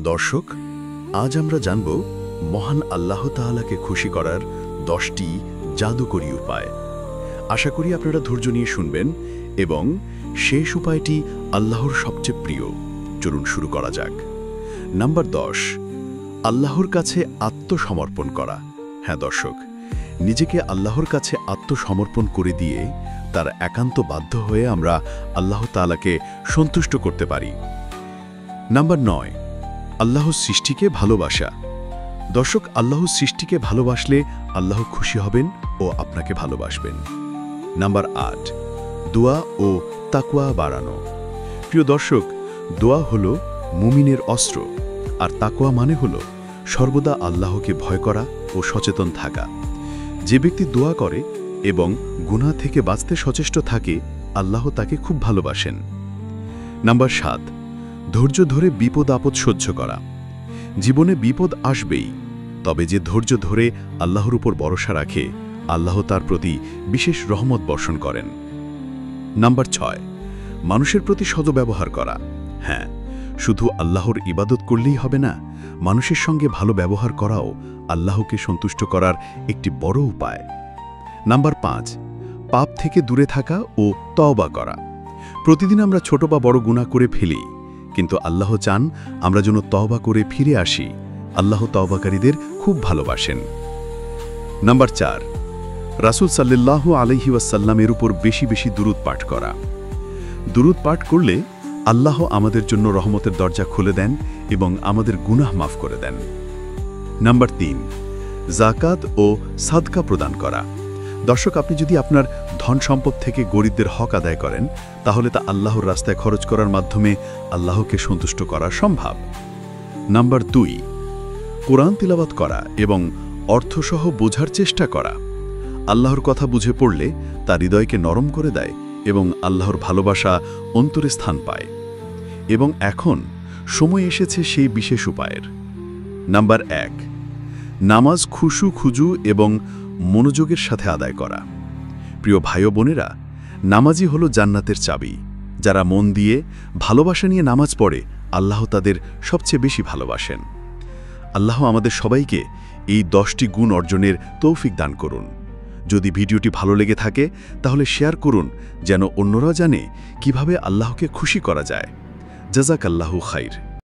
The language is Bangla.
দর্শক, আজ আমরা জানব মহান আল্লাহ তাআলাকে খুশি করার 10টি জাদুকরী উপায়। আশা করি আপনারা ধৈর্য নিয়ে শুনবেন এবং শেষ উপায়টি আল্লাহর সবচেয়ে প্রিয়। চলুন শুরু করা যাক। নাম্বার 10, আল্লাহর কাছে আত্মসমর্পণ করা। হ্যাঁ দর্শক, নিজেকে আল্লাহর কাছে আত্মসমর্পণ করে দিয়ে তার একান্ত বাধ্য হয়ে আমরা আল্লাহ তাআলাকে সন্তুষ্ট করতে পারি। নাম্বার 9, আল্লাহর সৃষ্টিকে ভালোবাসা। দর্শক, আল্লাহর সৃষ্টিকে ভালোবাসলে আল্লাহ খুশি হবেন ও আপনাকে ভালোবাসবেন। নাম্বার 8, দোয়া ও তাকওয়া বাড়ানো। প্রিয় দর্শক, দোয়া হলো মুমিনের অস্ত্র, আর তাকওয়া মানে হলো সর্বদা আল্লাহকে ভয় করা ও সচেতন থাকা। যে ব্যক্তি দোয়া করে এবং গুনাহ থেকে বাঁচতে সচেষ্ট থাকে, আল্লাহ তাকে খুব ভালোবাসেন। নাম্বার 7, ধৈর্য ধরে বিপদ আপদ সহ্য করা। জীবনে বিপদ আসবেই, তবে যে ধৈর্য ধরে আল্লাহর উপর ভরসা রাখে, আল্লাহ তার প্রতি বিশেষ রহমত বর্ষণ করেন। নাম্বার 6, মানুষের প্রতি সদ্ব্যবহার করা। হ্যাঁ, শুধু আল্লাহর ইবাদত করলেই হবে না, মানুষের সঙ্গে ভালো ব্যবহার করাও আল্লাহকে সন্তুষ্ট করার একটি বড় উপায়। নাম্বার 5, পাপ থেকে দূরে থাকা ও তওবা করা। প্রতিদিন আমরা ছোট বা বড় গুনাহ করে ফেলি, কিন্তু আল্লাহ চান আমরা যেন তওবা করে ফিরে আসি। আল্লাহ তওবাকারীদের খুব ভালোবাসেন। নাম্বার 4, রাসূল সাল্লাল্লাহু আলাইহি ওয়াসাল্লামের উপর বেশি বেশি দুরূদ পাঠ করা। দুরূদ পাঠ করলে আল্লাহ আমাদের জন্য রহমতের দরজা খুলে দেন এবং আমাদের গুনাহ মাফ করে দেন। নাম্বার 3, যাকাত ও সাদকা প্রদান করা। দর্শক, আপনি যদি আপনার ধন সম্পদ থেকে গরিবদের হক আদায় করেন, তাহলে তা আল্লাহর রাস্তায় খরচ করার মাধ্যমে আল্লাহকে সন্তুষ্ট করা সম্ভব। নাম্বার 2, কোরআন তিলাওয়াত করা এবং অর্থসহ বোঝার চেষ্টা করা। আল্লাহর কথা বুঝে পড়লে তা হৃদয়কে নরম করে দেয় এবং আল্লাহর ভালোবাসা অন্তরে স্থান পায়। এবং এখন সময় এসেছে সেই বিশেষ উপায়ের। নাম্বার 1, নামাজ খুজু এবং মনোযোগের সাথে আদায় করা। প্রিয় ভাই ও বোনেরা, নামাজই হলো জান্নাতের চাবি। যারা মন দিয়ে ভালোবাসা নিয়ে নামাজ পড়ে, আল্লাহ তাদের সবচেয়ে বেশি ভালোবাসেন। আল্লাহ আমাদের সবাইকে এই 10টি গুণ অর্জনের তৌফিক দান করুন। যদি ভিডিওটি ভালো লেগে থাকে, তাহলে শেয়ার করুন, যেন অন্যরা জানে কিভাবে আল্লাহকে খুশি করা যায়। জাযাকাল্লাহু খাইর।